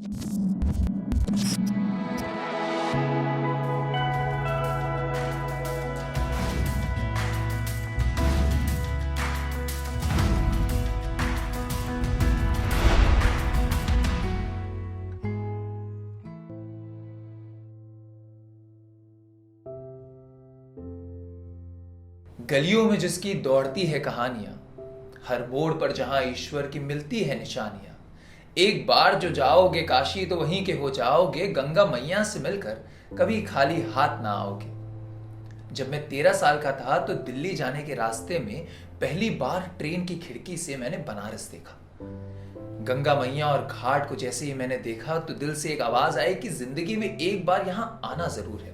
गलियों में जिसकी दौड़ती है कहानियां, हर मोड़ पर जहां ईश्वर की मिलती है निशानियां। एक बार जो जाओगे काशी तो वहीं के हो जाओगे, गंगा मैया से मिलकर कभी खाली हाथ ना आओगे। जब मैं 13 साल का था तो दिल्ली जाने के रास्ते में पहली बार ट्रेन की खिड़की से मैंने बनारस देखा। गंगा मैया और घाट को जैसे ही मैंने देखा तो दिल से एक आवाज आई कि जिंदगी में एक बार यहां आना जरूर है।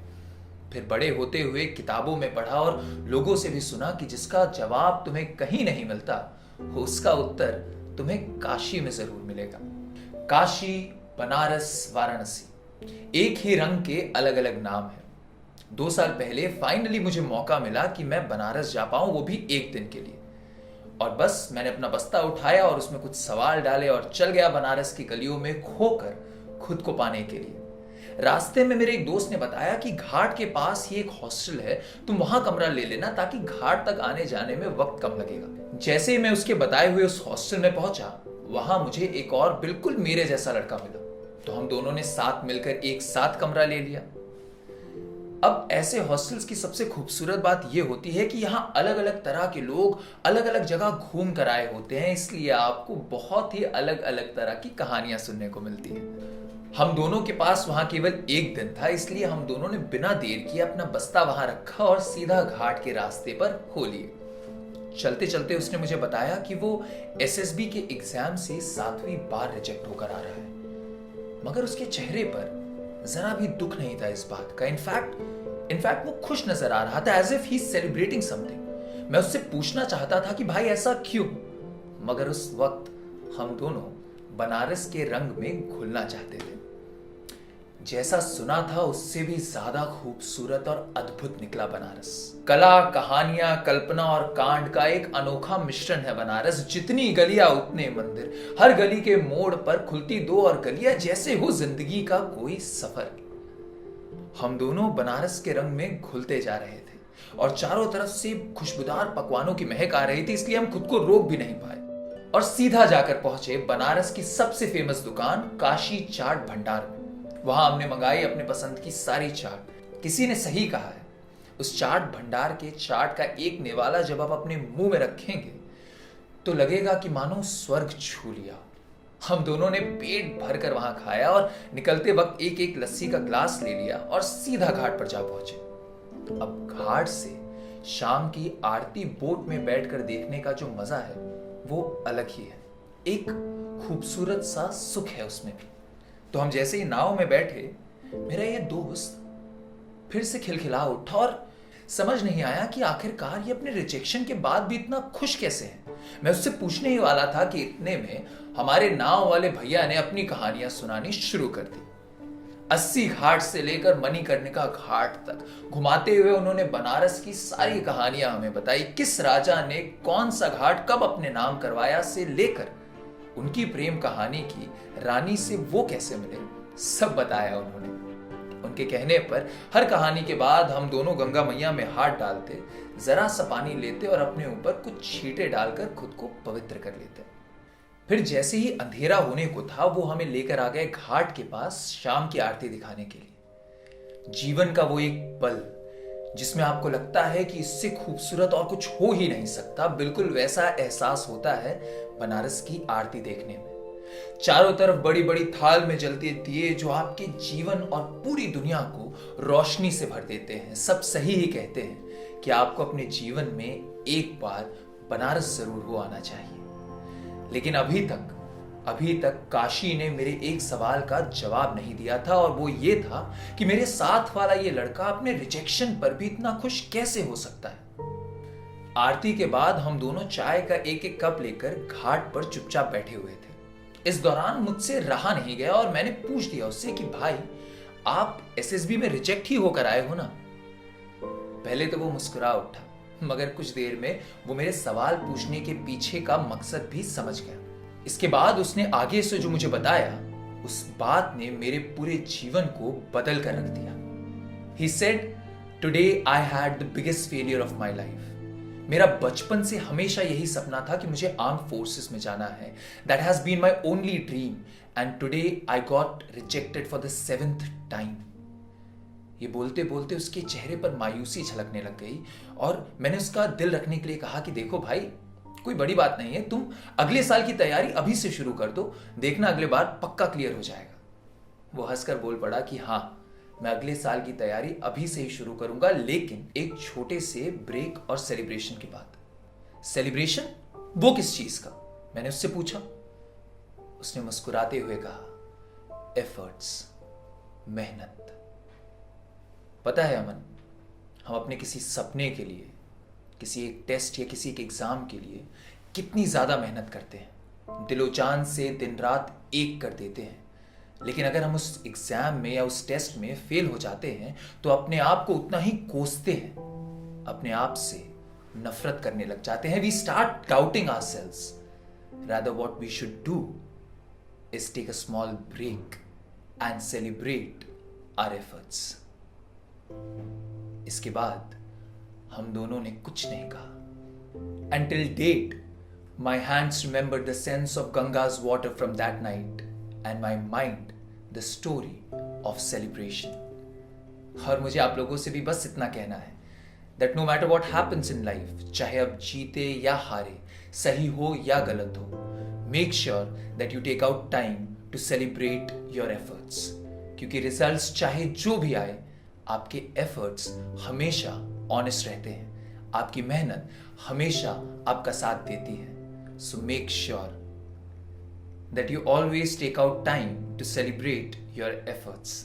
फिर बड़े होते हुए किताबों में पढ़ा और लोगों से भी सुना कि जिसका जवाब तुम्हें कहीं नहीं मिलता, उसका उत्तर तुम्हें काशी में जरूर मिलेगा। काशी, बनारस, वाराणसी, एक ही रंग के अलग अलग नाम हैं। 2 साल पहले फाइनली मुझे मौका मिला कि मैं बनारस जा पाऊं, वो भी एक दिन के लिए। और बस मैंने अपना बस्ता उठाया और उसमें कुछ सवाल डाले और चल गया बनारस की गलियों में खोकर खुद को पाने के लिए। रास्ते में मेरे एक दोस्त ने बताया कि घाट के पास ही एक हॉस्टल है, तुम वहां कमरा ले लेना ताकि घाट तक आने जाने में वक्त कम लगेगा। जैसे ही मैं उसके बताए हुए उस हॉस्टल में पहुंचा, वहां मुझे एक और बिल्कुल मेरे जैसा लड़का मिला। तो हम दोनों ने साथ मिलकर एक साथ कमरा ले लिया। अब ऐसे हॉस्टल्स की सबसे खूबसूरत बात यह होती है कि यहाँ अलग अलग तरह के लोग अलग अलग जगह घूम कर आए होते हैं, इसलिए आपको बहुत ही अलग अलग तरह की कहानियां सुनने को मिलती हैं। हम दोनों के पास वहां केवल एक दिन था, इसलिए हम दोनों ने बिना देर किए अपना बस्ता वहां रखा और सीधा घाट के रास्ते पर हो लिए। चलते चलते उसने मुझे बताया कि वो एसएसबी के एग्जाम से 7वीं बार रिजेक्ट होकर आ रहा है, मगर उसके चेहरे पर जरा भी दुख नहीं था इस बात का। इनफैक्ट वो खुश नजर आ रहा था, as if he is celebrating something. मैं उससे पूछना चाहता था कि भाई ऐसा क्यों, मगर उस वक्त हम दोनों बनारस के रंग में घुलना चाहते थे। जैसा सुना था उससे भी ज्यादा खूबसूरत और अद्भुत निकला बनारस। कला, कहानियां, कल्पना और कांड का एक अनोखा मिश्रण है बनारस। जितनी गलियां उतने मंदिर, हर गली के मोड़ पर खुलती 2 और गलियां, जैसे हो जिंदगी का कोई सफर। हम दोनों बनारस के रंग में घुलते जा रहे थे और चारों तरफ से खुशबूदार पकवानों की महक आ रही थी, इसलिए हम खुद को रोक भी नहीं पाए और सीधा जाकर पहुंचे बनारस की सबसे फेमस दुकान काशी चाट भंडार में। वहां हमने मंगाई अपने पसंद की सारी चाट। किसी ने सही कहा है, उस चाट भंडार के चाट का एक निवाला जब आप अपने मुंह में रखेंगे तो लगेगा कि मानो स्वर्ग छू लिया। हम दोनों ने पेट भरकर वहां खाया और निकलते वक्त एक एक लस्सी का ग्लास ले लिया और सीधा घाट पर जा पहुंचे। अब घाट से शाम की आरती बोट में बैठकर देखने का जो मजा है वो अलग ही है। एक खूबसूरत सा सुख है उसमें भी। तो हम जैसे ही नाव में बैठे, मेरा ये दोस्त फिर से खिलखिला उठा और समझ नहीं आया कि आखिरकार ये अपने रिजेक्शन के बाद भी इतना खुश कैसे है। मैं उससे पूछने ही वाला था कि इतने में हमारे नाव वाले भैया ने अपनी कहानियां सुनानी शुरू कर दी। 80 घाट से लेकर मणिकर्णिका घाट तक घुमाते हुए उन्होंने बनारस की सारी कहानियां हमें बताई। किस राजा ने कौन सा घाट कब अपने नाम करवाया से लेकर उनकी प्रेम कहानी की रानी से वो कैसे मिले, सब बताया उन्होंने। उनके कहने पर हर कहानी के बाद हम दोनों गंगा मैया में हाथ डालते, जरा सा पानी लेते और अपने ऊपर कुछ छींटे डालकर खुद को पवित्र कर लेते। फिर जैसे ही अंधेरा होने को था, वो हमें लेकर आ गए घाट के पास शाम की आरती दिखाने के लिए। जीवन का वो एक पल जिसमें आपको लगता है कि इससे खूबसूरत और कुछ हो ही नहीं सकता, बिल्कुल वैसा एहसास होता है बनारस की आरती देखने में। चारों तरफ बड़ी बड़ी थाल में जलते दिए जो आपके जीवन और पूरी दुनिया को रोशनी से भर देते हैं। सब सही ही कहते हैं कि आपको अपने जीवन में एक बार बनारस जरूर हो आना चाहिए। लेकिन अभी तक काशी ने मेरे एक सवाल का जवाब नहीं दिया था, और वो ये था कि मेरे साथ वाला ये लड़का अपने रिजेक्शन पर भी इतना खुश कैसे हो सकता है। आरती के बाद हम दोनों चाय का एक एक कप लेकर घाट पर चुपचाप बैठे हुए थे। इस दौरान मुझसे रहा नहीं गया और मैंने पूछ दिया उससे कि भाई, आप एसएसबी में रिजेक्ट ही होकर आए हो ना? पहले तो वो मुस्कुरा उठा, मगर कुछ देर में वो मेरे सवाल पूछने के पीछे का मकसद भी समझ गया। इसके बाद उसने आगे से जो मुझे बताया उस बात ने मेरे पूरे जीवन को बदल कर रख दिया। He said, "Today I had the biggest failure of my life." मेरा बचपन से हमेशा यही सपना था कि मुझे आर्म फोर्सेस में जाना है। That has been my only dream, and today I got rejected for the 7th time. ये बोलते बोलते उसके चेहरे पर मायूसी झलकने लग गई और मैंने उसका दिल रखने के लिए कहा कि देखो भाई, कोई बड़ी बात नहीं है, तुम अगले साल की तैयारी अभी से शुरू कर दो, देखना अगले बार पक्का क्लियर हो जाएगा। वो हंसकर बोल पड़ा कि हाँ, मैं अगले साल की तैयारी अभी से ही शुरू करूंगा, लेकिन एक छोटे से ब्रेक और सेलिब्रेशन के बाद। सेलिब्रेशन? वो किस चीज का? मैंने उससे पूछा। उसने मुस्कुराते हुए कहा, एफर्ट्स, मेहनत। पता है अमन, हम अपने किसी सपने के लिए, किसी एक टेस्ट या किसी एक एग्जाम के लिए कितनी ज्यादा मेहनत करते हैं, दिलो जान से दिन रात एक कर देते हैं, लेकिन अगर हम उस एग्जाम में या उस टेस्ट में फेल हो जाते हैं तो अपने आप को उतना ही कोसते हैं, अपने आप से नफरत करने लग जाते हैं। We start doubting ourselves. Rather what we should do is take a small break and celebrate our efforts. इसके बाद हम दोनों ने कुछ नहीं कहा। Until date, my hands remember the sense of Ganga's water from that night, and my mind the story of celebration. और मुझे आप लोगों से भी बस इतना कहना है that no matter what happens in life, चाहे अब जीते या हारे, सही हो या गलत हो, make sure that you take out time to celebrate your efforts. क्योंकि रिजल्ट्स चाहे जो भी आए, आपके एफर्ट्स हमेशा ऑनेस्ट रहते हैं, आपकी मेहनत हमेशा आपका साथ देती है। So make sure that you always take out time to celebrate your efforts.